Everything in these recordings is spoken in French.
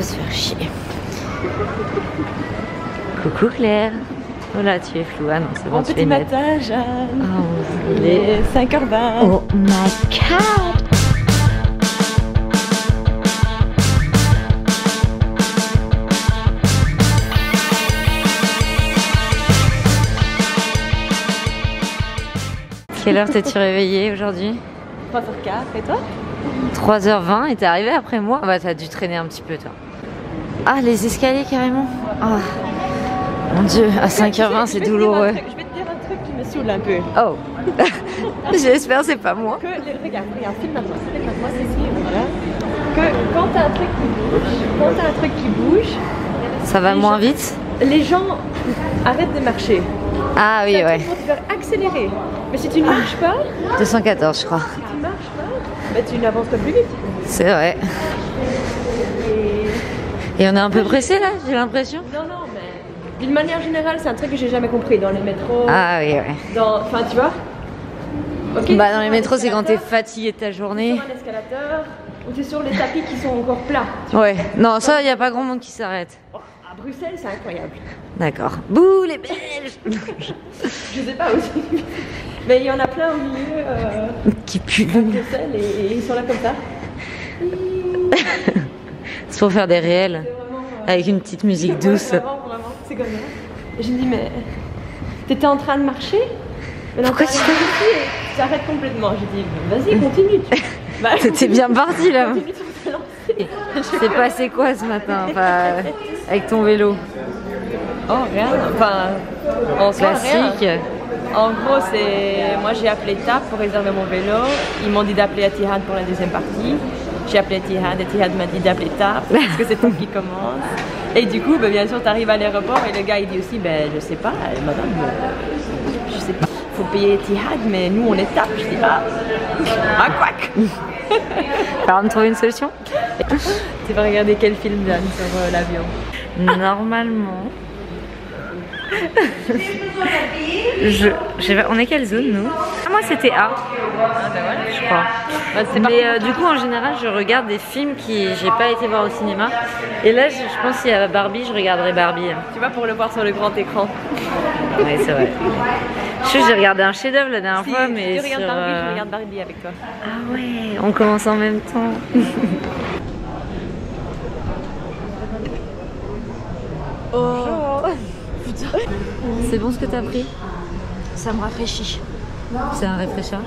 Se faire chier. Coucou Claire. Oh là, tu es floue. Ah non, c'est bon, bon tu petit es nette. matin, Jeanne. Oh, Il est 5h20. Oh my god. Quelle heure t'es-tu réveillée aujourd'hui? 3h04, et toi? 3h20 et t'es arrivée après moi? Bah t'as dû traîner un petit peu toi. Ah les escaliers carrément. Ah mon dieu, à 5h20 c'est douloureux. Je vais te dire un truc qui me saoule un peu. Oh. J'espère c'est pas moi. Regarde, filme-moi, Cécile, voilà. Que quand t'as un truc qui bouge, Ça va moins vite? les gens arrêtent de marcher. Ah oui, ouais. Pour te faire accélérer. Mais si tu ne marches pas, 214 je crois. si tu marches pas, bah, tu n'avances pas plus vite. C'est vrai. Et on est un peu pressé là, j'ai l'impression. Non, mais d'une manière générale, c'est un truc que j'ai jamais compris dans les métros. Ah oui, ouais. Enfin, tu vois. Okay, Bah dans les métros, c'est quand t'es fatigué de ta journée. Sur un escalator, ou tu es sur les tapis qui sont encore plats. Ouais, non, ça, il n'y a pas grand monde qui s'arrête. Oh, à Bruxelles, c'est incroyable. D'accord. Bouh, les Belges. Je sais pas aussi. Mais il y en a plein au milieu Qui pue. à Bruxelles et ils sont là comme ça. C'est pour faire des réels. Vraiment, Avec une petite musique douce. Vraiment, c'est comme ça. Et je me dis, mais t'étais en train de marcher? Pourquoi tu fais ici et tu t'arrêtes complètement? J'ai dit, vas-y, continue. Bah, T'étais bien parti là. continue sur ta lancée. C'est passé quoi ce matin, enfin, avec ton vélo? Oh, rien. Enfin, en soi, rien. Classique. En gros, c'est moi j'ai appelé TAP pour réserver mon vélo. Ils m'ont dit d'appeler Etihad pour la deuxième partie. J'ai appelé Etihad, Etihad m'a dit d'appeler TAP parce que c'est toi qui commence. Et du coup, bien sûr, tu arrives à l'aéroport et le gars il dit aussi, je sais pas, madame, je sais pas, faut payer Etihad, mais nous on est TAP. Je dis quack. Alors, on trouver une solution? Tu vas regarder quel film, Jeanne, sur l'avion? Normalement. On est quelle zone nous? Ah, moi c'était A. Ah ben voilà. Je crois. Mais du coup en général je regarde des films qui j'ai pas été voir au cinéma. Et là je pense qu'il y a Barbie, je regarderai Barbie. Tu vas pour le voir sur le grand écran. Ouais c'est vrai. J'ai regardé un chef-d'œuvre la dernière fois mais tu regardes Barbie, je regarde Barbie avec toi. Ah ouais, on commence en même temps. Oh. C'est bon ce que t'as pris? Ça me rafraîchit. C'est un rafraîchisseur?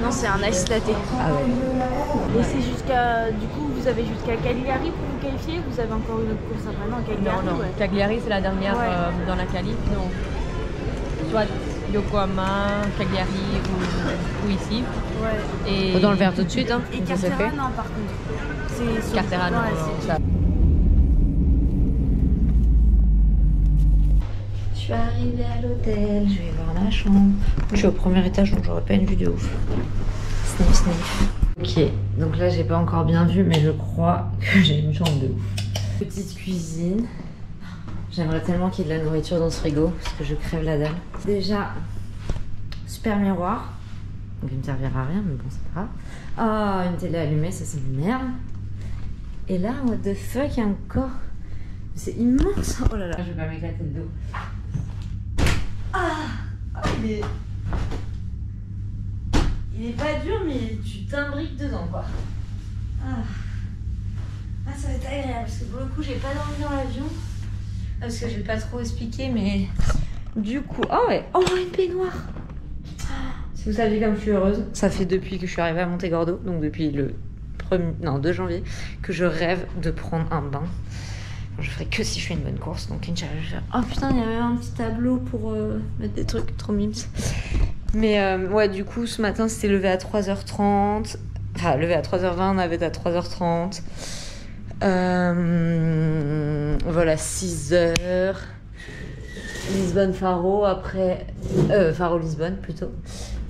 Non, c'est un ice latte. Ah ouais. Et c'est jusqu'à... Du coup, vous avez jusqu'à Cagliari pour vous qualifier? Vous avez encore une autre course après? Non, Cagliari, Non. ouais. Cagliari, c'est la dernière dans la qualif. Donc, soit Yokohama, Cagliari ou ici. Ouais. Et Dans le verre tout de suite, hein. Et Ça c'est Cartera, fait. non, par contre. C'est sur- Cartera, non, ouais, non, c'est- ça. Je suis arrivée à l'hôtel, je vais voir ma chambre. Je suis au premier étage donc j'aurais pas une vue de ouf. Sniff sniff. Ok, donc là j'ai pas encore bien vu mais je crois que j'ai une chambre de ouf. Petite cuisine. J'aimerais tellement qu'il y ait de la nourriture dans ce frigo parce que je crève la dalle. Déjà, super miroir. Donc il me servira à rien mais bon c'est pas grave. Ah, une télé allumée, ça c'est une merde. Et là, what the fuck, il y a un corps. C'est immense. Oh là là, je vais pas m'éclater le dos. Il est pas dur mais tu t'imbriques dedans quoi. Ça va être agréable parce que pour le coup j'ai pas dormi dans l'avion. Parce que j'ai pas trop expliqué mais du coup... Oh ouais, oh une baignoire. Si vous saviez comme je suis heureuse, ça fait depuis que je suis arrivée à Montegordo, donc depuis le 2 janvier, que je rêve de prendre un bain. Je ferai que si je fais une bonne course. Donc Inch'Allah, je vais faire... Oh putain, il y avait un petit tableau pour mettre des trucs trop mimes. Mais ouais, du coup, ce matin, c'était levé à 3h30. Enfin, levé à 3h20, navette à 3h30. Voilà, 6h. Lisbonne-Faro, après... Faro-Lisbonne, plutôt.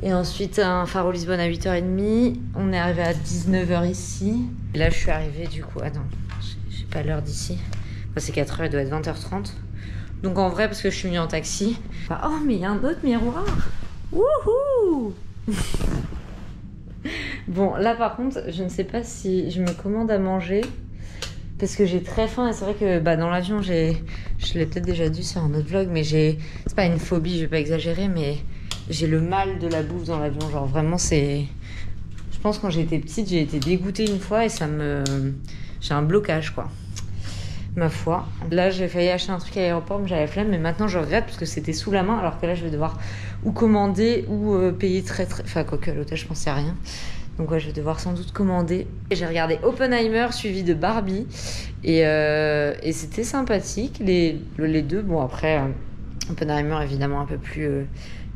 Et ensuite, un Faro-Lisbonne à 8h30. On est arrivé à 19h ici. Et là, je suis arrivée, du coup... Attends, j'ai pas l'heure d'ici. C'est 4h, il doit être 20h30. Donc en vrai, parce que je suis venue en taxi. Oh, mais il y a un autre miroir. Wouhou. Bon, là par contre, je ne sais pas si je me commande à manger parce que j'ai très faim et c'est vrai que dans l'avion, je l'ai peut-être déjà dit sur un autre vlog, mais c'est pas une phobie, je vais pas exagérer, mais j'ai le mal de la bouffe dans l'avion. Genre vraiment, je pense quand j'étais petite, j'ai été dégoûtée une fois et j'ai un blocage quoi. Ma foi. Là, j'ai failli acheter un truc à l'aéroport, mais j'avais la flemme. Mais maintenant, je regrette parce que c'était sous la main. Alors que là, je vais devoir ou commander ou payer très. Enfin, quoique à l'hôtel, je pensais à rien. Donc, ouais, je vais devoir sans doute commander. Et j'ai regardé Oppenheimer suivi de Barbie. Et c'était sympathique. Les deux. Bon, après, Oppenheimer, évidemment, un peu plus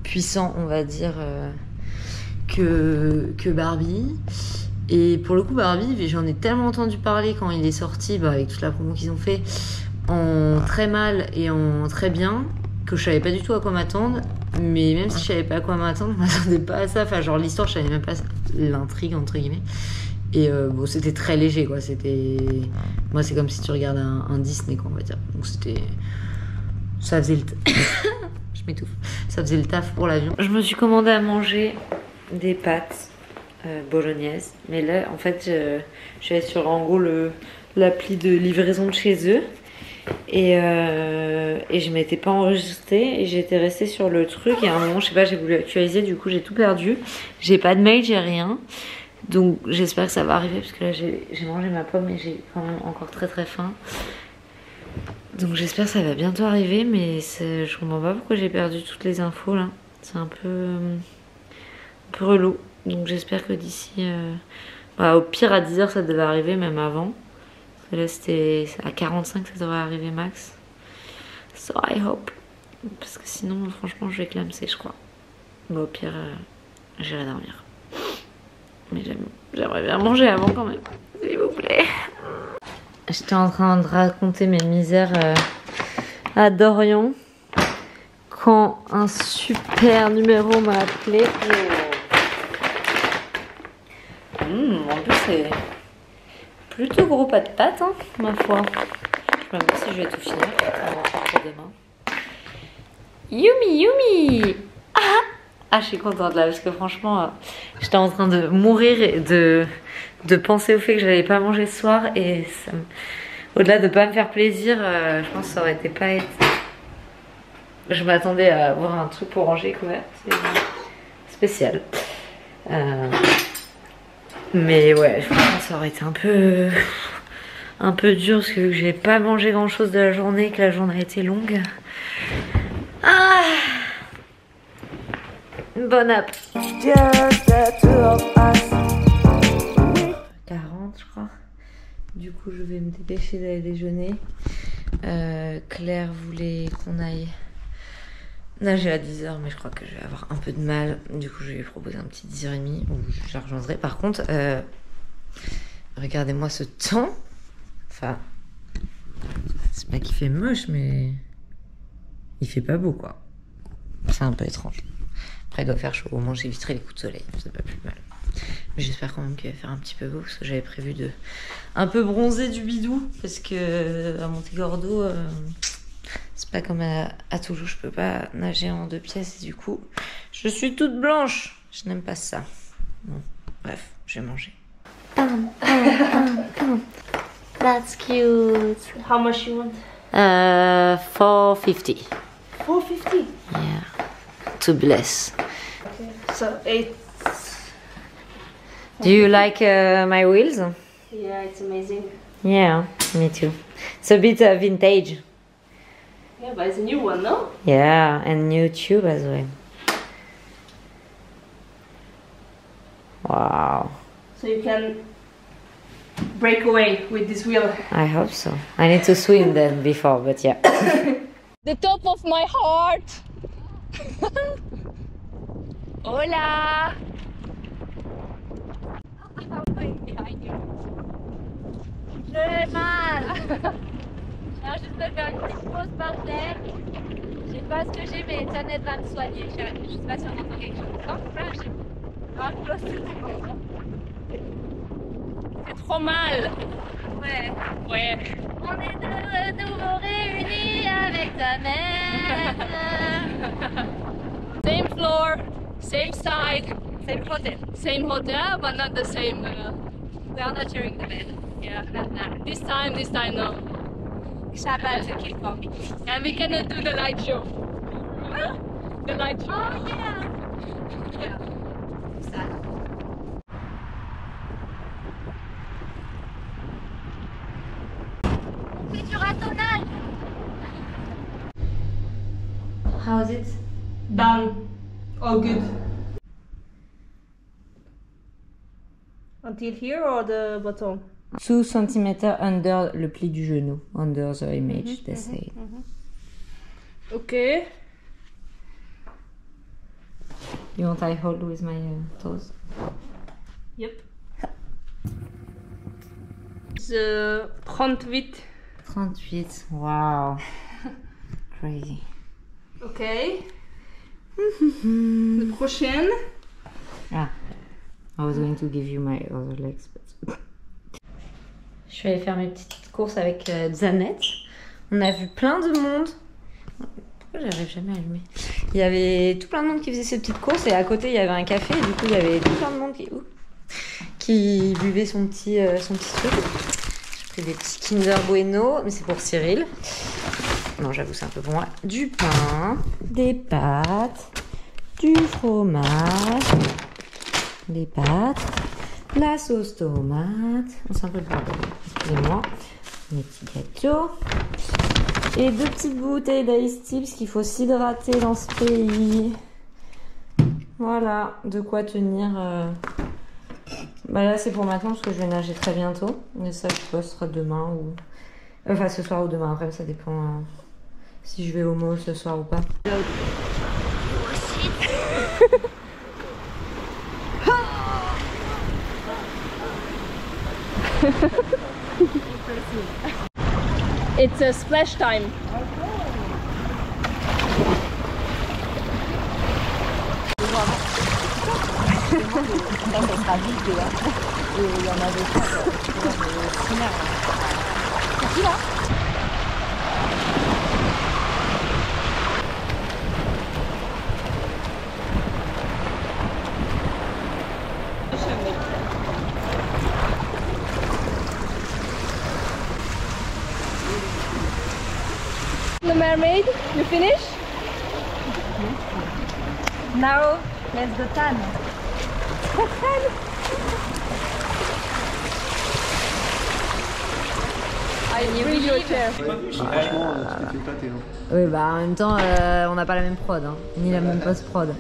puissant, on va dire, que Barbie. Et pour le coup, Barbie, j'en ai tellement entendu parler quand il est sorti, avec toute la promo qu'ils ont fait, en très mal et en très bien, que je savais pas du tout à quoi m'attendre. Mais même si je savais pas à quoi m'attendre, je m'attendais pas à ça. Enfin, genre l'histoire, je savais même pas l'intrigue, entre guillemets. Et bon, c'était très léger, quoi. Moi, c'est comme si tu regardes un Disney, quoi, on va dire. Donc ça faisait je m'étouffe. Ça faisait le taf pour l'avion. Je me suis commandé à manger des pâtes. Bolognaise, mais là en fait je suis allée sur en gros l'appli de livraison de chez eux et je m'étais pas enregistrée et j'étais restée sur le truc et à un moment je sais pas, j'ai voulu actualiser, du coup j'ai tout perdu, j'ai pas de mail, j'ai rien, donc j'espère que ça va arriver parce que là j'ai mangé ma pomme et j'ai quand même encore très très faim, donc j'espère que ça va bientôt arriver, mais je comprends pas pourquoi j'ai perdu toutes les infos là, c'est un peu relou. Donc j'espère que d'ici... au pire à 10h ça devait arriver, même avant. Parce que là c'était à 45 ça devrait arriver max. So I hope. Parce que sinon franchement je vais clamser je crois. Au pire j'irai dormir. Mais j'aimerais bien manger avant quand même. S'il vous plaît. J'étais en train de raconter mes misères à Dorian. Quand un super numéro m'a appelé. En plus c'est plutôt gros pas de pâtes, hein, ma foi. Je sais même pas si je vais tout finir. On va en faire pour demain. Yumi. Ah, je suis contente là parce que franchement, j'étais en train de mourir et de penser au fait que j'allais pas manger ce soir et au-delà de pas me faire plaisir, je pense que ça aurait été pas été. Je m'attendais à avoir un truc pour ranger couvert, c'est spécial. Mais ouais, franchement, ça aurait été un peu dur parce que vu que j'ai pas mangé grand chose de la journée, que la journée a été longue. Ah, bon app. 40 je crois. Du coup je vais me dépêcher d'aller déjeuner. Claire voulait qu'on aille nager à 10h, mais je crois que je vais avoir un peu de mal. Du coup, je vais lui proposer un petit 10h30 où je la rejoindrai. Par contre, regardez-moi ce temps. Enfin, c'est pas qu'il fait moche, mais il fait pas beau, quoi. C'est un peu étrange. Après, il doit faire chaud. Au moins, j'éviterai les coups de soleil. C'est pas plus mal. Mais j'espère quand même qu'il va faire un petit peu beau, parce que j'avais prévu de un peu bronzer du bidou, parce que à Montegordo... c'est pas comme à Toulouse, je peux pas nager en 2 pièces et du coup, je suis toute blanche. Je n'aime pas ça. Bon, bref, je vais manger. That's cute. How much you want? 450. 450. Yeah. To bless. Okay. So 8. Do you like my wheels? Yeah, it's amazing. Yeah, me too. It's a bit vintage. Yeah, but it's a new one, no? Yeah, and new tube as well. Wow. So you can break away with this wheel. I hope so. I need to swim then before, but yeah. The top of my heart. Hola. J'ai mal. Alors juste me faire une petite pause par terre. Je sais pas ce que j'ai, mais Janet va me soigner. Je sais pas si on entend quelque chose. Non, là, j'ai un close. C'est trop mal. Ouais. Ouais. On est de nouveau réunis avec ta mère. Same floor, same side, same hotel, but not the same. We are not sharing the bed. Yeah, this time no. Shabbat to keep on. And we cannot do the light show. The light show. Oh yeah. Yeah. Sad. On fait du ratonnage. How is it? Done. All good. Until here or the bottom? 2 cm under le pli du genou. Under the image, they say. Okay. You want I hold with my toes? Yep. The 38. 38. Wow. Crazy. Ok. La prochaine. Ah. I was going to give you my other legs. But... Je suis allée faire mes petites courses avec Zanette. On a vu plein de monde. Pourquoi j'arrive jamais à allumer? Il y avait tout plein de monde qui faisait ces petites courses et à côté il y avait un café et du coup il y avait tout plein de monde qui buvait son petit truc. J'ai pris des petits Kinder Bueno, mais c'est pour Cyril. Non, j'avoue c'est un peu pour moi. Du pain, des pâtes, du fromage, des pâtes, la sauce tomate. C'est un peu le bordel, excusez-moi. Mes petits gâteaux. Et 2 petites bouteilles d'ice tea parce qu'il faut s'hydrater dans ce pays. Voilà, de quoi tenir. Bah là c'est pour maintenant parce que je vais nager très bientôt. Mais ça je posterai demain ou... Enfin ce soir ou demain, après ça dépend si je vais au mall ce soir ou pas. It's a splash time. The mermaid, you finish? Now, let's go tan. I bring your chair. Franchement, tu t'es fait éclater. Hein. Oui bah en même temps on n'a pas la même prod, hein, ni la même post-prod.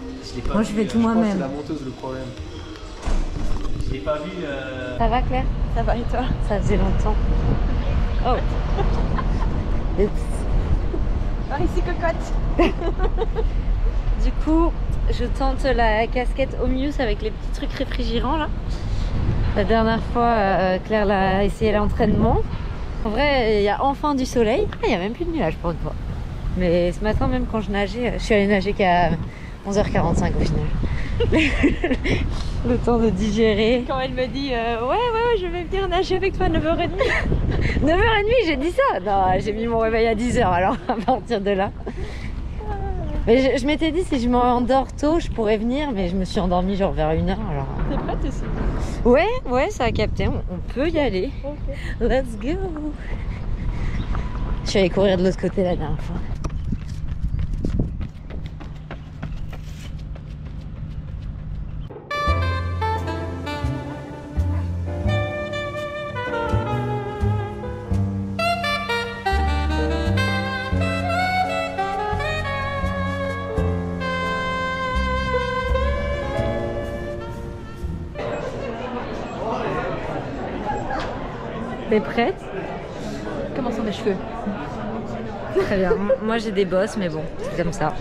Moi je fais tout C'est moi-même. la monteuse le problème. Je l'ai pas vu. Ça va Claire? Ça va et toi? Ça faisait longtemps. Oh. Oups. Par ici cocotte. Du coup, je tente la casquette Omnius avec les petits trucs réfrigérants là. La dernière fois, Claire l'a essayé à l'entraînement. En vrai, il y a enfin du soleil. Ah, il n'y a même plus de nuages pour une fois. Mais ce matin, même quand je nageais, je suis allée nager qu'à 11h45 au final. Le temps de digérer. Quand elle me dit ouais, je vais venir nager avec toi à 9h30. 9h30, j'ai dit ça. Non, j'ai mis mon réveil à 10h alors à partir de là. Mais je m'étais dit si je m'endors tôt, je pourrais venir, mais je me suis endormie genre vers 1h alors. T'es prête aussi? Ouais, ça a capté, on peut y aller. Okay. Let's go. Je suis allée courir de l'autre côté la dernière fois. T'es prête? Comment sont mes cheveux? Très bien. Moi j'ai des bosses, mais bon, c'est comme ça.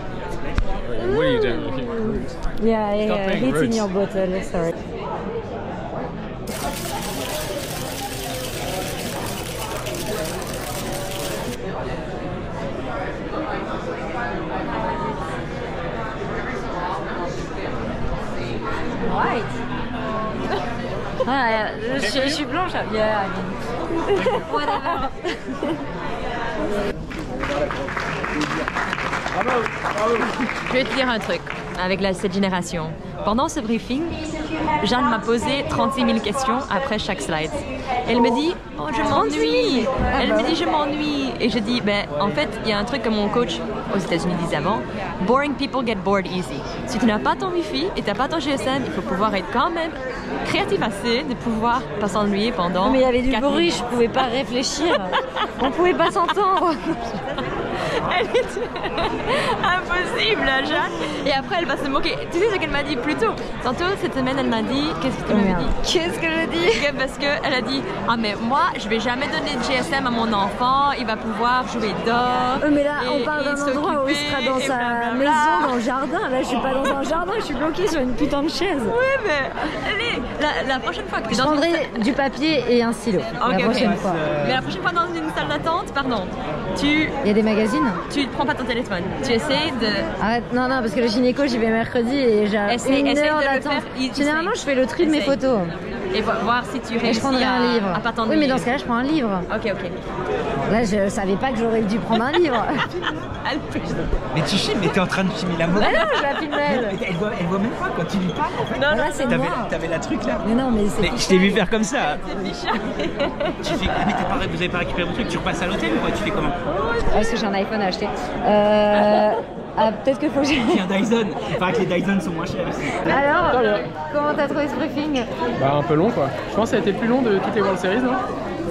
What are you doing? Yeah, Stop playing hit in roots. your bottle, sorry. Right. Ah, je suis blanche. Yeah, I mean. Whatever. Je vais te dire un truc avec cette génération. Pendant ce briefing, Jeanne m'a posé 36 000 questions après chaque slide. Elle me dit, oh, je m'ennuie. Elle me dit, je m'ennuie. Et je dis, ben, en fait, il y a un truc que mon coach aux États-Unis disait avant, boring people get bored easy. Si tu n'as pas ton Wi-Fi et tu n'as pas ton GSM, il faut pouvoir être quand même créatif assez de pouvoir pas s'ennuyer pendant. Mais il y avait du 4 bruit, minutes. je pouvais pas réfléchir. On pouvait pas s'entendre. Elle était impossible, la Jeanne. Et après, elle va se moquer. Tu sais ce qu'elle m'a dit plus tôt? Tantôt, cette semaine, elle m'a dit... Qu'est-ce que tu m'avais dit? Qu'est-ce que je dis? Parce qu'elle a dit, ah mais moi, je vais jamais donner de GSM à mon enfant. Il va pouvoir jouer dehors. Mais là, et- on parle et d'un endroit où il sera dans s'occuper, et sa blablabla. maison, dans le jardin. Là, je suis pas dans un jardin, je suis bloquée sur une putain de chaise. Oui, mais allez, la prochaine fois que tu es Je dans une prendrai du papier et un stylo. Ok, la prochaine ok. fois. Mais la prochaine fois dans une salle d'attente, pardon, tu Il y a des magazines? prends pas ton téléphone. Tu essaies de... Arrête, non, parce que le gynéco, j'y vais mercredi et j'ai Essaye une de heure le d'attente. faire. Généralement, je fais le tri de mes Essaye. photos. Et voir si tu Et réussis je prendrai à, un livre. à pas Oui, t'ennuyer. mais dans ce cas-là, je prends un livre. Ok, ok. Là, je savais pas que j'aurais dû prendre un livre. Mais tu filmes, mais t'es en train de filmer la mort. Mais non, je la filme elle. Elle voit même pas quand tu lui parles en fait. Là, c'est noir. T'avais la truc là. Mais non, mais c'est. Mais je t'ai vu faire comme ça. Tu fais, ah, mais vous avez pas récupéré mon truc, tu repasses à l'hôtel ou quoi? Tu fais comment? Ah, parce que j'ai un iPhone à acheter. Ah, peut-être qu'il faut que j'ai. Il y a un Dyson. Il paraît que les Dyson sont moins chers ici. Alors, comment t'as trouvé ce briefing? Bah un peu long quoi. Je pense que ça a été plus long de quitter World Series, non?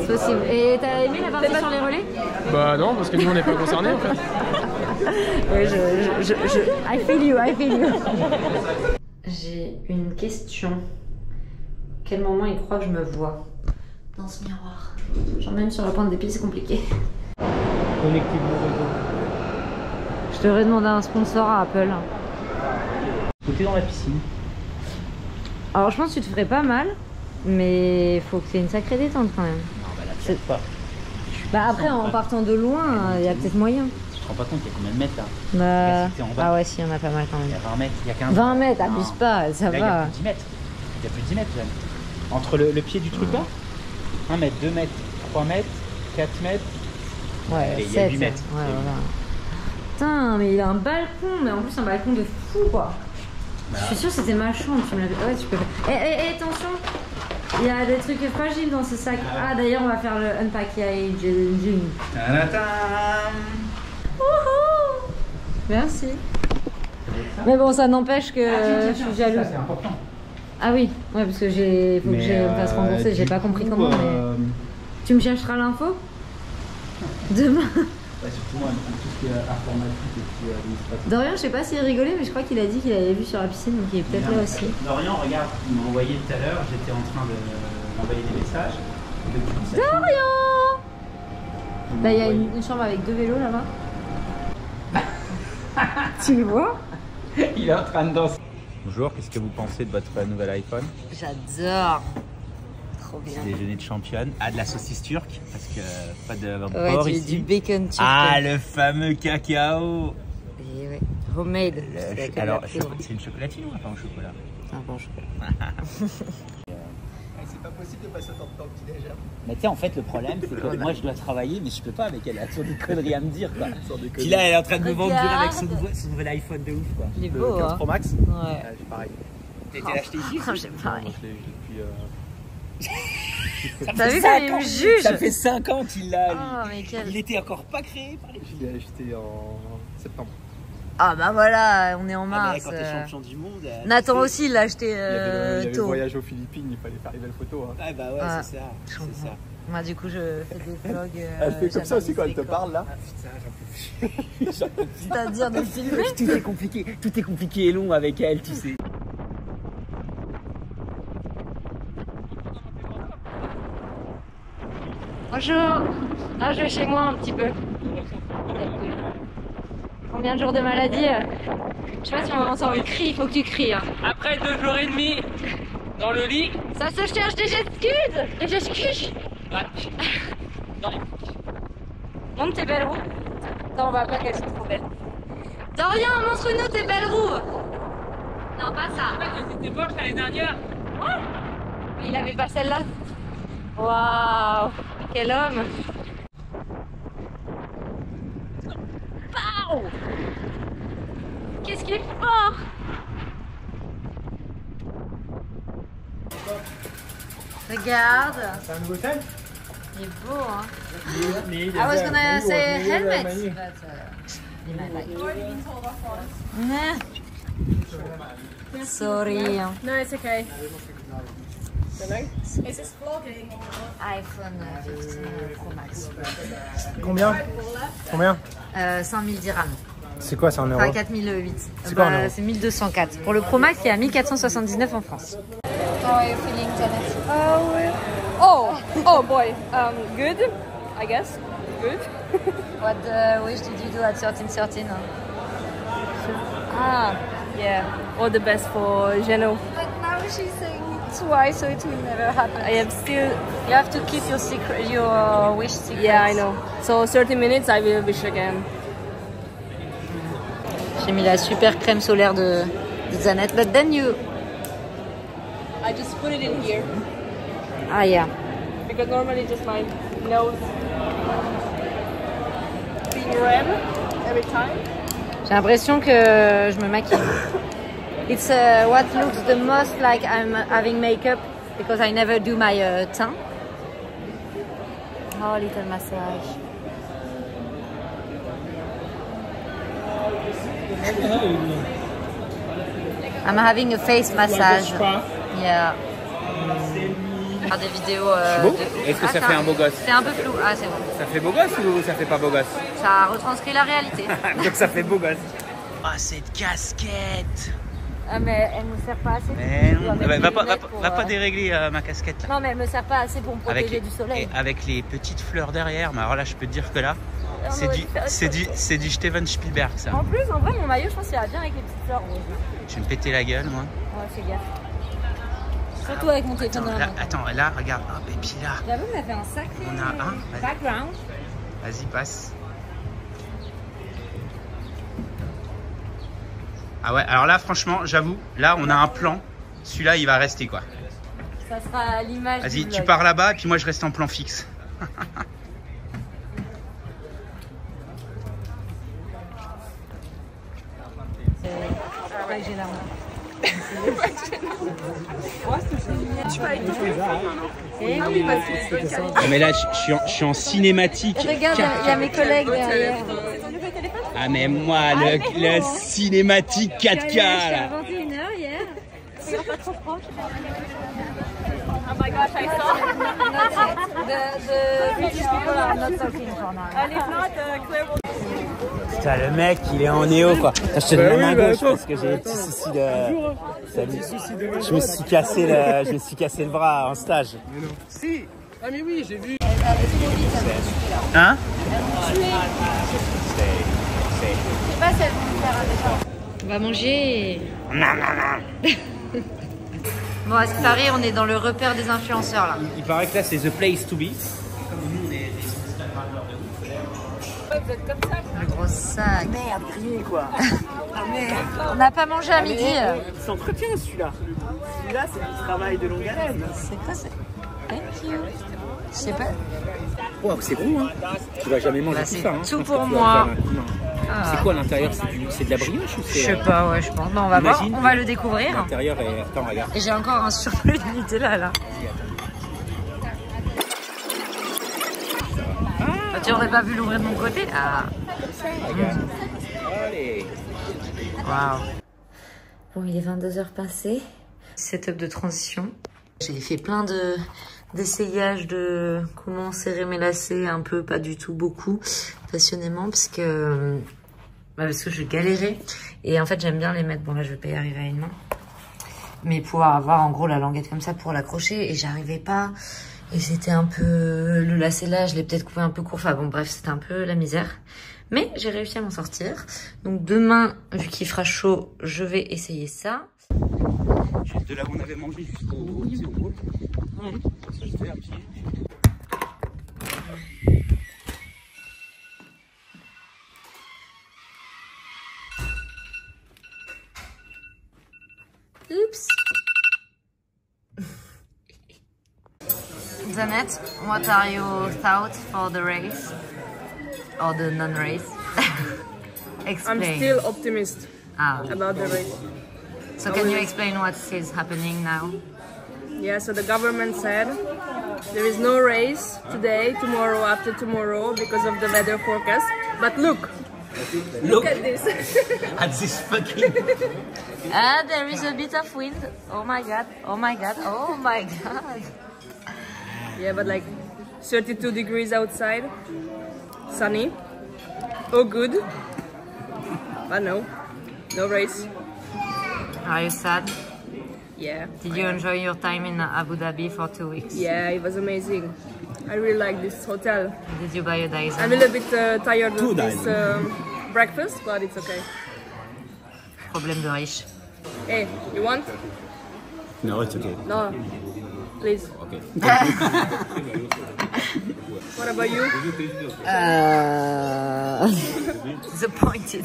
C'est possible. Et t'as aimé la partie sur les relais? Bah non, parce que nous on n'est pas concernés en fait. Oui, I feel you, I feel you. J'ai une question. Quel moment il croit que je me vois dans ce miroir? Genre même sur la pointe des pieds, c'est compliqué. Connectez-vous au réseau. Je devrais demander un sponsor à Apple. Côté dans la piscine. Alors je pense que tu te ferais pas mal, mais il faut que c'est une sacrée détente quand même. Non, bah là, tu sais pas. Bah après, en partant de loin, il y a peut-être moyen. Tu te rends pas compte, il y a combien de mètres là? Bah... C'était en bas. Ah ouais, si, il y en a pas mal quand Il y même. a 20 mètres, il y a 15 20 mètres, Non. abuse pas, ça Là, il y a va. plus de 10 mètres. Il y a plus de 10 mètres, Jeanne. Entre le pied du truc là, 1 mètre, 2 mètres, 3 mètres, 4 mètres. Ouais, Allez, il y a 7, 8 mètres. Ouais, Il y a voilà. Putain, mais il a un balcon, mais en plus un balcon de fou quoi. Bah. Je suis sûre que c'était ma chambre, tu me l'avais. Ouais, tu peux faire. Eh, attention, il y a des trucs fragiles dans ce sac. Ah, d'ailleurs, on va faire le unpackaging. Ta-da-tam. Wouhou. Merci. Mais bon, ça n'empêche que je suis jalouse. Ça, c'est important. Ah oui, ouais, parce que faut que je me fasse rembourser. J'ai pas compris comment, mais. Tu me chercheras l'info demain. Ouais, surtout moi, tout ce qui est informatique et puis administratif. Dorian, je sais pas s'il rigolait, mais je crois qu'il a dit qu'il avait vu sur la piscine, donc il est peut-être là aussi. Dorian, regarde, il m'a envoyé tout à l'heure, j'étais en train de m'envoyer des messages. Et depuis, ça fait- Dorian. il m'a Bah, il y a envoyé- une chambre avec 2 vélos là-bas. Tu le vois? Il est en train de danser. Bonjour, qu'est-ce que vous pensez de votre nouvel iPhone? J'adore. Trop bien. Déjeuner de championne. Ah, de la saucisse turque, parce que pas de Ouais, porc du ici. bacon turc. Ah, le fameux cacao. Et ouais, homemade. Alors, c'est une chocolatine ou un pain au chocolat? Un bon chocolat. C'est pas possible de passer autant de temps au petit déjeuner. Mais tu sais, en fait, le problème, c'est que moi, je dois travailler, mais je peux pas avec elle. Elle a toujours des conneries à me dire, quoi. Puis là, elle est en train de me vendre avec son nouvel iPhone de ouf, quoi. Il est beau, hein. Pro Max. Ouais. J'ai pareil. T'as été l'acheter ici? J'ai pareil. Je l'ai depuis. T'as vu comme il me juge? Ça fait 5 ans qu'il l'a. Oh, mais quel. Il était encore pas créé par les Je l'ai acheté en septembre. Ah bah voilà, on est en Ah, mais mars. quand t'es champion du monde. Nathan tu sais. aussi l'a acheté Il y avait le tôt. voyage aux Philippines, il fallait faire les belles photos. Hein. Ouais, bah ouais, Ah, c'est ça. je C'est comprends. ça. Moi du coup je fais des vlogs. Elle fait comme ça aussi quand elle te parle là. Ah putain, j'en peux plus. J'en peux plus. C'est-à-dire de filmer. Tout est compliqué et long avec elle, tu sais. Bonjour. Ah, je vais chez moi un petit peu. Combien de jours de maladie? Je sais pas si on va entendre le cri, il faut que tu cries. Hein. Après 2 jours et demi dans le lit. Ça se cherche des excuses. Des excuses. Non. Montre tes belles roues. Non, on va pas qu'elles sont trop belles. Dorian, montre-nous tes belles roues. Non, pas ça. C'était moche l'année dernière. Il avait pas celle-là. Waouh, quel homme. Pow. Qu'est-ce qu'il est fort. regarde. C'est un nouveau thème. Il est beau, hein. I I was gonna say helmet, but he might like it. Sorry. No, it's okay. iPhone 15 Pro Max. Combien? 5000 dirhams. C'est quoi, c'est en euros? Enfin 4008. C'est quoi en euros? C'est 1204. Pour le Pro Max, il est à 1479 en France. How are you feeling, Janet? Oh boy. Good, I guess. Good. What wish did you do at 1313? Yeah. All the best for Geno. But now she's saying twice, so it will never happen. I am still. You have to keep your secret, your wish secret. Yeah, I know. So 30 minutes, I will wish again. J'ai mis la super crème solaire de Zanet, but then you... I just put it in here Ah, yeah. because normally just my nose being red every time. J'ai l'impression que je me maquille. It's what looks the most like I'm having makeup because I never do my teint. Oh, little massage. I'm having a face massage. Yeah. Faire des vidéos. Est-ce que ça fait un beau gosse? C'est un peu flou. Ah, c'est bon. Ça fait beau gosse ou ça fait pas beau gosse? Ça retranscrit la réalité. Donc ça fait beau gosse. Ah, cette casquette! Ah, mais elle me sert pas assez. Mais non, Je dois mettre des lunettes va pas dérégler ma casquette là. Non, mais elle me sert pas assez pour me protéger du soleil. Et avec les petites fleurs derrière, mais alors là je peux te dire que là, c'est du Steven Spielberg ça. En plus, en vrai, mon maillot, je pense qu'il va bien avec les petites fleurs rouges. Je vais me péter la gueule moi. Ouais, fais gaffe. Surtout avec mon téléphone dans la main. Attends, là, regarde, hop, et puis là. J'avoue, on a fait un sacré On a un. background. Vas-y, passe. Ah ouais, alors là, franchement, j'avoue, là, on a un plan. Celui-là, il va rester, quoi. Ça sera l'image. Vas-y, tu pars là-bas, et puis moi, je reste en plan fixe. J'ai la main. Mais là, je suis en cinématique. Regarde, il y a mes collègues derrière. Ah, mais moi, le cinématique 4K, là. 21h hier. C'est pas trop proche. Oh my gosh, I saw. The British people are not talking for now. And if not, Claire will. Putain, le mec, il est en néo, quoi. Attends, je te donne la main gauche parce que j'ai des petits soucis de... Salut. Je me suis cassé le bras en stage. Mais non. Si. Ah mais oui, j'ai vu. Hein? C'est pas celle qu'on faire avec. On va manger. Bon, à ce qui paraît, on est dans le repère des influenceurs là. Il paraît que là, c'est the place to be. Comme nous, on est des Instagrammeurs de ouf. Le gros sac. Merde, crier quoi. Ah merde. On n'a pas mangé à midi. Il s'entretient celui-là. Celui-là, c'est du travail de longue haleine. C'est quoi ça? Thank you. Je sais pas. Wow, c'est gros, hein. Tu vas jamais manger Bah, tout c'est ça, hein. tout pour moi. Ah. C'est quoi l'intérieur? C'est de la brioche ou c'est... Je sais pas, ouais, je pense. Non, on va voir, on va le découvrir. L'intérieur est... Attends, regarde. Et j'ai encore un surplus de Nutella là. Ah, tu aurais pas pu l'ouvrir de mon côté? Ah. Allez. Waouh. Bon, il est 22h passé. Setup de transition. J'ai fait plein d'essayages de comment serrer mes lacets, un peu, pas du tout, beaucoup, passionnément, parce que je galérais. Et en fait, j'aime bien les mettre. Bon, là, je vais pas y arriver à une main. Mais pouvoir avoir, en gros, la languette comme ça pour l'accrocher. Et j'arrivais pas. Et c'était un peu... Le lacet là, je l'ai peut-être coupé un peu court. Enfin bon, bref, c'était un peu la misère. Mais j'ai réussi à m'en sortir. Donc demain, vu qu'il fera chaud, je vais essayer ça. Juste de là où on avait mangé jusqu'au groupe. Ouais. Ça, je fais un petit... Oops. Zanet, what are your thoughts for the race? Or the non-race? Explain. I'm still optimist about the race. So can you explain what is happening now? Yeah, so the government said There is no race today, tomorrow, after tomorrow because of the weather forecast. But look at this. At this fucking. Ah, there is a bit of wind. Oh my god, oh my god, oh my god. Yeah, but like 32 degrees outside, sunny. Oh, good. But no race. Are you sad? Yeah. Did you enjoy your time in Abu Dhabi for 2 weeks? Yeah, it was amazing. I really like this hotel. Did you buy a Dyson? I'm a little bit tired of this breakfast, but it's okay. Problème de riche. Hey, you want? No, it's okay. No, please. Okay. What about you? Disappointed.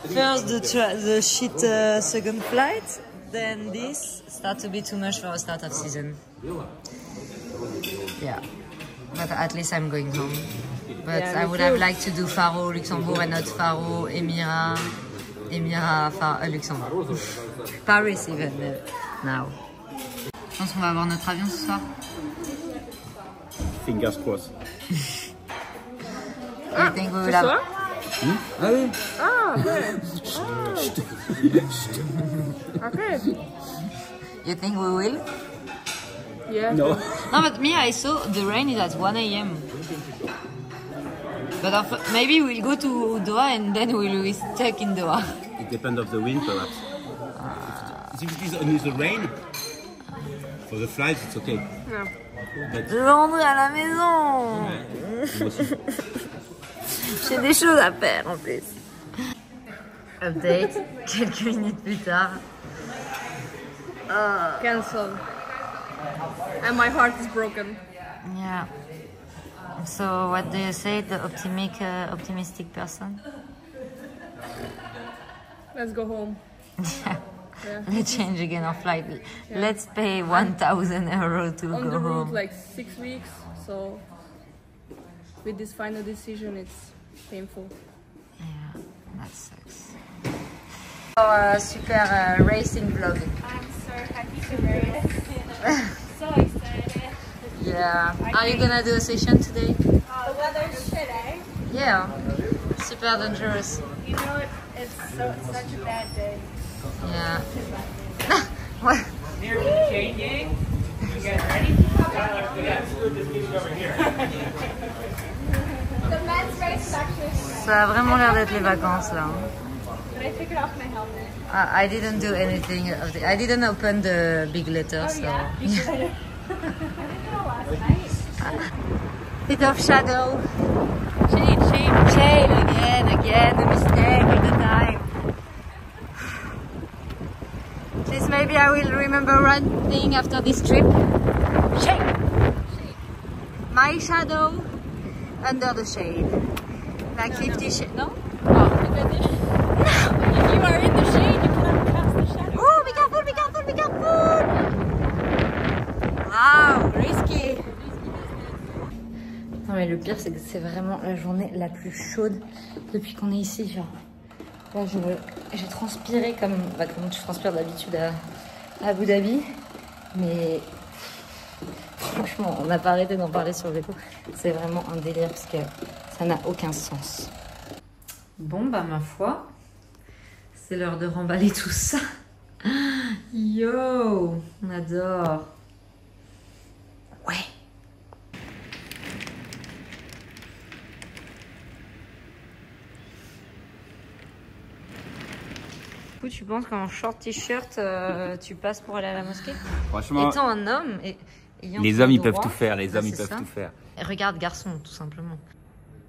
First the shit second flight, then this start to be too much for a start of season. Yeah, but at least I'm going home. But Yeah, I me would too. have liked to do Faro, Luxembourg, and not Faro, Emirat, Luxembourg. Paris even now. Je pense qu'on va avoir notre avion ce soir. Fingers crossed. I think we will Ce have... soir? Ah oui. Ah, okay. Okay. You think we will? Yeah. No. No, but me, I saw the rain is at 1 a.m. But maybe we'll go to Doha and then we'll be stuck in Doha. It depends of the wind, perhaps. If it is only the rain, for the flights, it's okay. Yeah. But Je veux rentrer à la maison. J'ai des choses à faire en plus. Update, quelques minutes plus tard. Cancel. And my heart is broken. Yeah. So what do you say, the optimistic person? Let's go home. Yeah. Let's change again our flight. Let's pay 1,000 € to On go the road home. like 6 weeks, so with this final decision it's painful. Yeah, that sucks. Super racing vlog. I'm so happy to race. So excited. Yeah. Are you gonna do a session today? The weather's shit, eh? Yeah. Super dangerous. You know, it's such a bad day. Yeah. What? The men's race is actually Ça a vraiment l'air d'être les vacances là. but I took it off my helmet. I didn't do anything. I didn't open the big letter, so. I did it last night. Bit of shadow. Shade again, the mistake all the time. At least maybe I will remember one thing after this trip. Shade. My shadow under the shade. Like 50 shades. No? If you are in the shade, you cannot pass the shadow. Oh, be careful, be careful, be careful! Wow, risky! Non mais le pire c'est que c'est vraiment la journée la plus chaude depuis qu'on est ici. Genre, là j'ai transpiré comme tu transpires d'habitude à Abu Dhabi. Mais franchement, on n'a pas arrêté d'en parler sur le vélo. C'est vraiment un délire parce que ça n'a aucun sens. Bon bah ma foi, c'est l'heure de remballer tout ça. Yo, on adore. Ouais. Du coup, tu penses qu'en short t-shirt, tu passes pour aller à la mosquée? franchement, Étant un homme et ayant les ton hommes ils droit, peuvent tout faire. Les hommes ils c'est peuvent ça. tout faire. Et regarde garçon, tout simplement.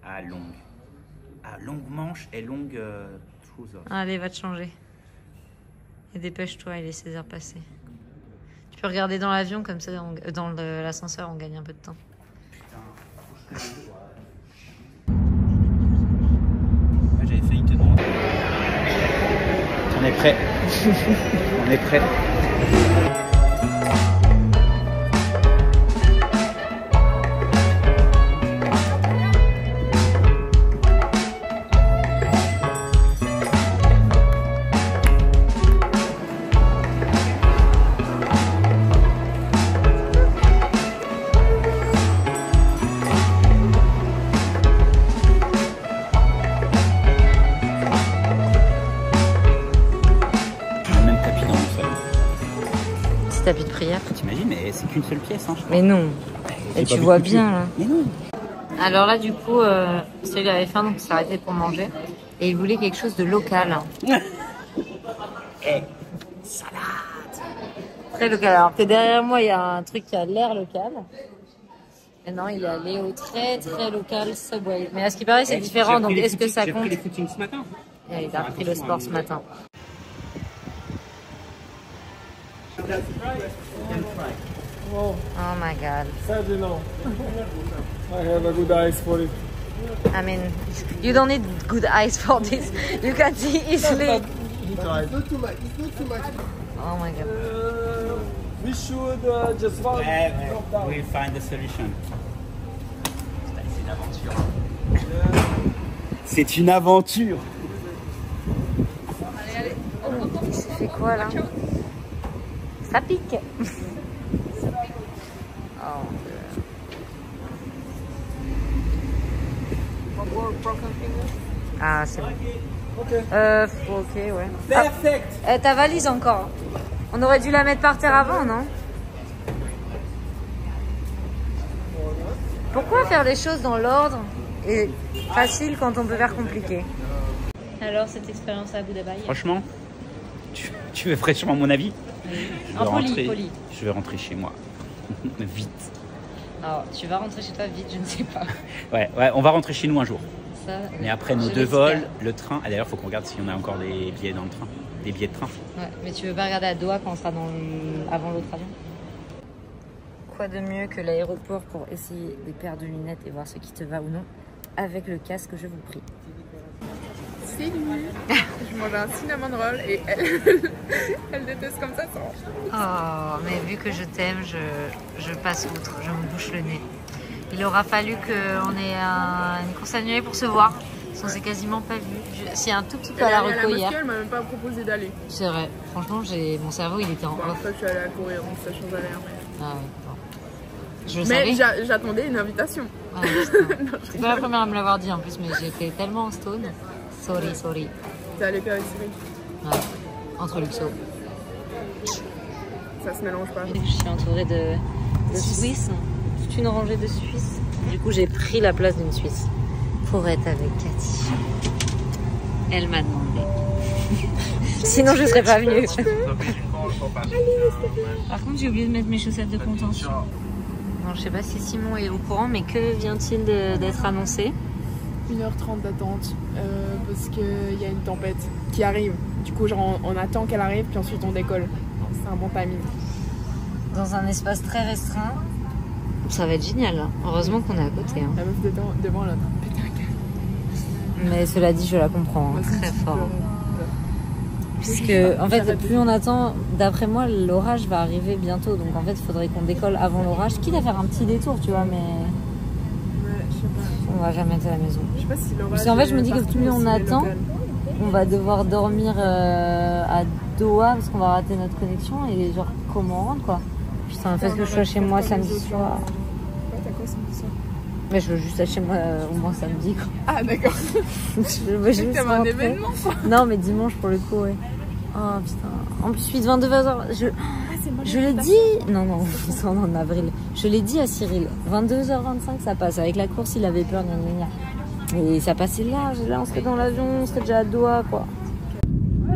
Ah, longue. Ah, longue manche et longue trousse. Allez, va te changer. Et dépêche-toi, il est 16h passées. Tu peux regarder dans l'avion, comme ça, dans l'ascenseur, on gagne un peu de temps. J'avais failli te demander. On est prêt. On est prêt. petit tapis de prière. T'imagines, mais c'est qu'une seule pièce, hein, je crois. Mais non. Et tu vois bien là. Mais non. Alors là, du coup, celui avait faim, donc il s'est arrêté pour manger. Et il voulait quelque chose de local. Eh, salade. Très local. Alors que derrière moi, il y a un truc qui a l'air local. Et non, il est allé au très très local Subway. Mais à ce qui paraît, c'est différent. Donc est-ce que ça compte? J'ai pris les footings ce matin. Et il a repris le sport ce matin. Oh my god. Sadly, no. I have a good eyes for it. I mean, you don't need good eyes for this. You can see easily. Oh my god. We should just walk Ouais, down. we'll find a solution. C'est une aventure. C'est une aventure. Ça fait quoi là? Ça pique. Oh. Ah, c'est bon. Ok, ouais. Perfect. Ta valise encore. On aurait dû la mettre par terre avant, non? Pourquoi faire les choses dans l'ordre et facile quand on peut faire compliqué? Alors, cette expérience à Abu Dhabi? Franchement, tu veux fraîchement mon avis? Poli. Je vais rentrer chez moi. Vite. Alors, tu vas rentrer chez toi vite, je ne sais pas. Ouais, on va rentrer chez nous un jour. Ça, Mais après nos je 2 l'espère. vols, le train. Ah, d'ailleurs, il faut qu'on regarde si on a encore des billets dans le train. Des billets de train. Ouais, mais tu veux pas regarder à Doha quand on sera avant l'autre avion? Quoi de mieux que l'aéroport pour essayer des paires de lunettes et voir ce qui te va ou non avec le casque, je vous prie. C'est lui. Je mange un cinnamon roll et elle déteste comme ça. Oh, mais vu que je t'aime, je passe outre, je me bouche le nez. Il aura fallu qu'on ait une course annulée pour se voir. On s'est quasiment pas vu. S'il y a un tout petit peu à la reco hier. Elle m'a même pas proposé d'aller. C'est vrai. Franchement, mon cerveau, il était en Bon, off. après, je suis allée à courir, donc ça change rien. Ah ouais, bon. Je le Mais savais. j'attendais une invitation. Ah, putain. C'est pas la première à me l'avoir dit en plus, mais j'étais tellement en stone. Sorry. T'es allée qu'avec Cyril. Ouais. Entre Luxo. Ça se mélange pas. Je suis entourée de Suisses. Toute une rangée de Suisses. Du coup, j'ai pris la place d'une Suisse pour être avec Cathy. Elle m'a demandé. Sinon, je serais pas venue. Par contre, j'ai oublié de mettre mes chaussettes de contention. Bon, je sais pas si Simon est au courant, mais que vient-il d'être annoncé? 1h30 d'attente parce qu'il y a une tempête qui arrive. Du coup, genre, on attend qu'elle arrive, puis ensuite on décolle. C'est un bon timing. Dans un espace très restreint. Ça va être génial. Hein. Heureusement qu'on est à côté. Hein. La meuf devant là. Péter un câble. Mais cela dit, je la comprends hein, très fort. Puisque, en fait, plus on attend, d'après moi, l'orage va arriver bientôt. Donc, en fait, il faudrait qu'on décolle avant l'orage. Quitte à faire un petit détour, tu vois, mais. Ouais, je sais pas. On va jamais être à la maison. Je sais pas si l'orage. Parce qu'en fait, je me dis que plus on attend, on va devoir dormir à Doha parce qu'on va rater notre connexion. Et genre, comment on rentre, quoi? Putain, fais que je sois chez moi samedi soir. Ouais, t'as quoi samedi soir? Mais je veux juste être chez moi au moins samedi, quoi. Ah, d'accord. Je veux juste T'avais un rentrer. événement, quoi. Non, mais dimanche pour le coup, ouais. Oh putain. En plus, je suis de 22h. Je l'ai dit. Non, c'est en avril. Je l'ai dit à Cyril. 22h25, ça passe. Avec la course, il avait peur, gna gna gna. Et ça passait large. Là, on serait dans l'avion, on serait déjà à Doha, quoi.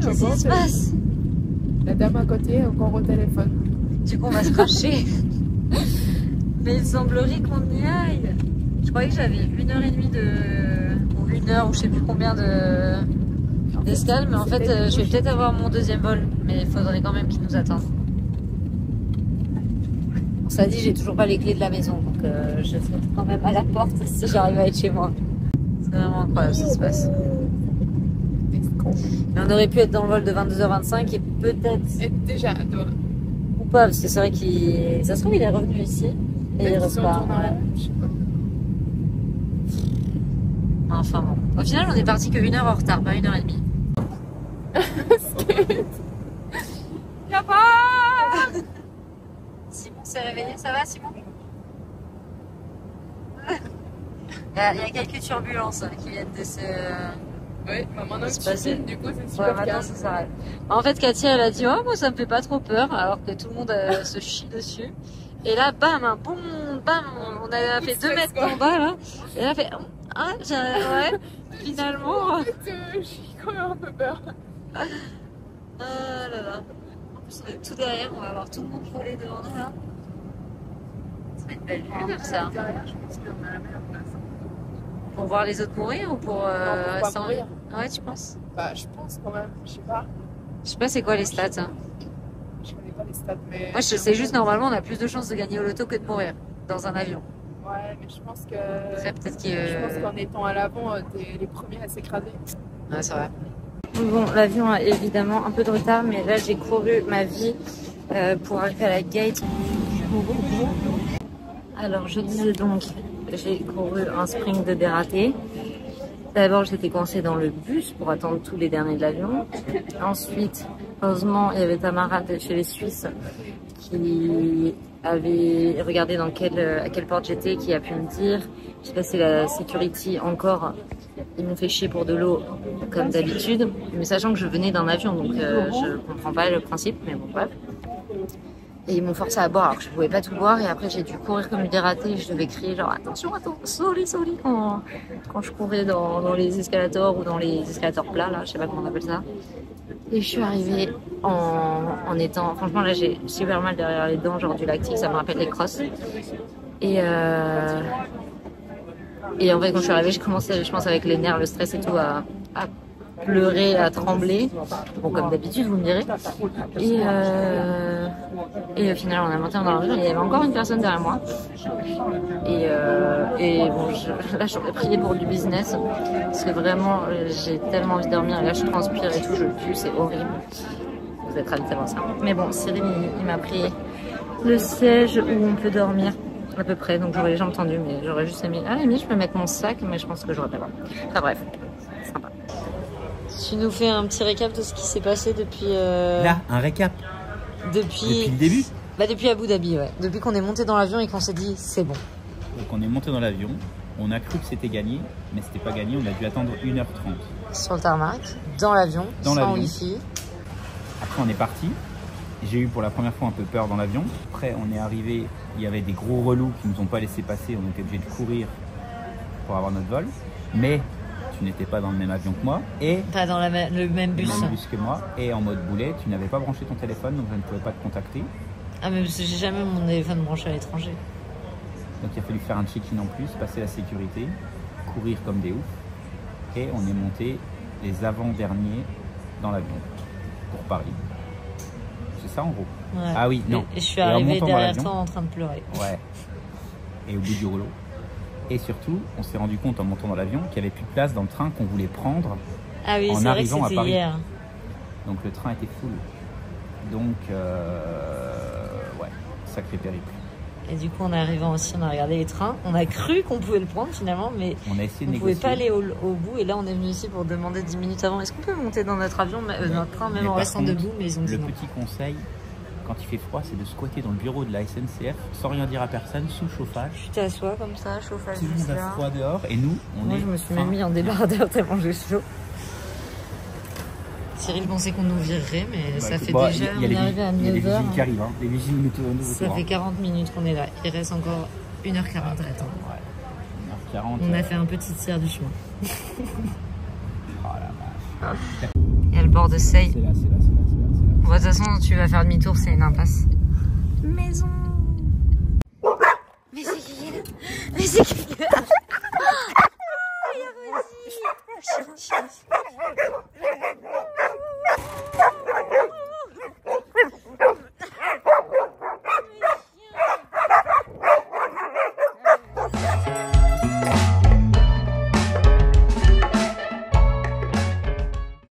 Qu'est-ce qui se passe? La dame à côté est encore au téléphone. Du coup, on va se cracher. Mais il semblerait qu'on y aille. Je croyais que j'avais 1h30 ou 1h ou je sais plus combien d'escale, mais en fait, je vais peut-être avoir mon deuxième vol, mais il faudrait quand même qu'il nous attende. On s'est dit, j'ai toujours pas les clés de la maison, donc je serai quand même à la porte si j'arrive à être chez moi. C'est vraiment incroyable ce qui se passe. Mais on aurait pu être dans le vol de 22h25 et peut-être. Et déjà, toi. Ou pas, parce que c'est vrai qu'il. Ça se trouve, il est revenu ici et il repart. Enfin bon. Au final, on est parti que 1h en retard, pas 1h30. Y'a pas. Simon s'est réveillé, ça va Simon? Il y a quelques turbulences qui viennent de se Ouais, bah maintenant que C'est tu passé. filmes, du coup, c'est Ouais, super maintenant calme. ça s'arrête. En fait, Katia, elle a dit, oh, moi ça me fait pas trop peur, alors que tout le monde se chie dessus. Et là, bam, un boum, bam, on a fait 2 mètres en bas, là. Et là, elle fait, ah, ouais, finalement. En fait, j'ai quand même un peu peur. Ah là là. En plus, on est tout derrière, on va avoir tout le monde collé devant nous, là. Ça va être belle vue, comme ça. Derrière, je pense qu'on a la meilleure place. Pour voir les autres mourir ou pour Non, pour rester pas en mourir. Ouais, tu penses? Bah, je pense quand même, je sais pas. Je sais pas c'est quoi les stats. Hein. Je connais pas les stats, mais. Moi, je sais juste normalement, on a plus de chances de gagner au loto que de mourir dans un avion. Ouais, mais je pense que. Après, peut-être Je pense qu'en étant à l'avant, t'es les premiers à s'écraser. Ouais, c'est vrai. Bon, l'avion a évidemment un peu de retard, mais là, j'ai couru ma vie pour arriver à la gate. Alors, je disais donc, j'ai couru un sprint de dératé. D'abord, j'étais coincée dans le bus pour attendre tous les derniers de l'avion. Ensuite, heureusement, il y avait Tamara de chez les Suisses qui avait regardé à quelle porte j'étais, qui a pu me dire. J'ai passé la security encore. Ils m'ont fait chier pour de l'eau, comme d'habitude. Mais sachant que je venais d'un avion, donc je comprends pas le principe, mais bon, bref. Et ils m'ont forcé à boire alors que je pouvais pas tout boire. Et après, j'ai dû courir comme une dératée. Je devais crier genre attention, sorry, quand je courais dans les escalators ou dans les escalators plats, là, je sais pas comment on appelle ça. Et je suis arrivée en étant... Franchement, là, j'ai super mal derrière les dents, genre du lactique, ça me rappelle les crosses. Et en fait, quand je suis arrivée, je commençais, je pense, avec les nerfs, le stress et tout, à pleurer, à trembler. Bon, comme d'habitude, vous me direz. Et au final, on a monté dans l'avion et il y avait encore une personne derrière moi. Et bon, là, j'aurais prié pour du business. Parce que vraiment, j'ai tellement envie de dormir. Et là, je transpire et tout, je pue, c'est horrible. Vous êtes ravis de savoir ça. Mais bon, Cyril, il m'a pris le siège où on peut dormir. À peu près, donc j'aurais les jambes tendues, mais j'aurais juste aimé. Ah, mais je peux mettre mon sac, mais je pense que j'aurais pas le droit. Enfin bref, sympa. Tu nous fais un petit récap de ce qui s'est passé depuis. Là, un récap. Depuis le début. Bah, depuis Abu Dhabi, ouais. Depuis qu'on est monté dans l'avion et qu'on s'est dit c'est bon. Donc on est monté dans l'avion, on a cru que c'était gagné, mais c'était pas gagné, on a dû attendre 1h30. Sur le tarmac, dans l'avion, sans wifi. Après on est parti. J'ai eu pour la première fois un peu peur dans l'avion. Après on est arrivé, il y avait des gros relous qui nous ont pas laissé passer, on était obligé de courir pour avoir notre vol. Mais tu n'étais pas dans le même avion que moi et pas dans le même bus. Le même bus que moi et en mode boulet, tu n'avais pas branché ton téléphone, donc je ne pouvais pas te contacter. Ah mais parce que j'ai jamais mon téléphone branché à l'étranger. Donc il a fallu faire un check-in en plus, passer la sécurité, courir comme des oufs et on est monté les avant-derniers dans l'avion pour Paris. C'est ça en gros. Ouais. Ah oui, non. Et je suis arrivée derrière toi en train de pleurer. Ouais. Et au bout du rouleau. Et surtout, on s'est rendu compte en montant dans l'avion qu'il n'y avait plus de place dans le train qu'on voulait prendre. Ah oui, en c'est arrivant vrai que à Paris. Hier. Donc le train était full. Donc, ouais, sacré périple. Et du coup, on est arrivé aussi, on a regardé les trains. On a cru qu'on pouvait le prendre finalement, mais on a essayé de on ne négocier. pouvait pas aller au bout. Et là, on est venu ici pour demander 10 minutes avant. Est-ce qu'on peut monter dans notre avion, notre train, même en restant debout? Mais ils ont dit le non. petit conseil, quand il fait froid, c'est de squatter dans le bureau de la SNCF sans rien dire à personne, sous chauffage. Tu t'assois comme ça, chauffage Tout le juste monde là. a froid dehors et nous, Moi, je me suis même mis en débardeur tellement j'ai chaud. Cyril pensait qu'on nous virerait, mais ça fait déjà, on est arrivé à 9h. Il y a les vigiles qui arrivent, hein. Les vigiles nous tournent. Ça fait 40 minutes qu'on est là. Il reste encore 1h40 à attendre. Ouais, 1h40. On a fait un petit tiers du chemin. Oh la vache. Il y a le bord de Seille. C'est là. Bon, de toute façon, tu vas faire demi-tour, c'est une impasse. Maison. Mais c'est qui là? Mais c'est qui là? Oh, il a réussi.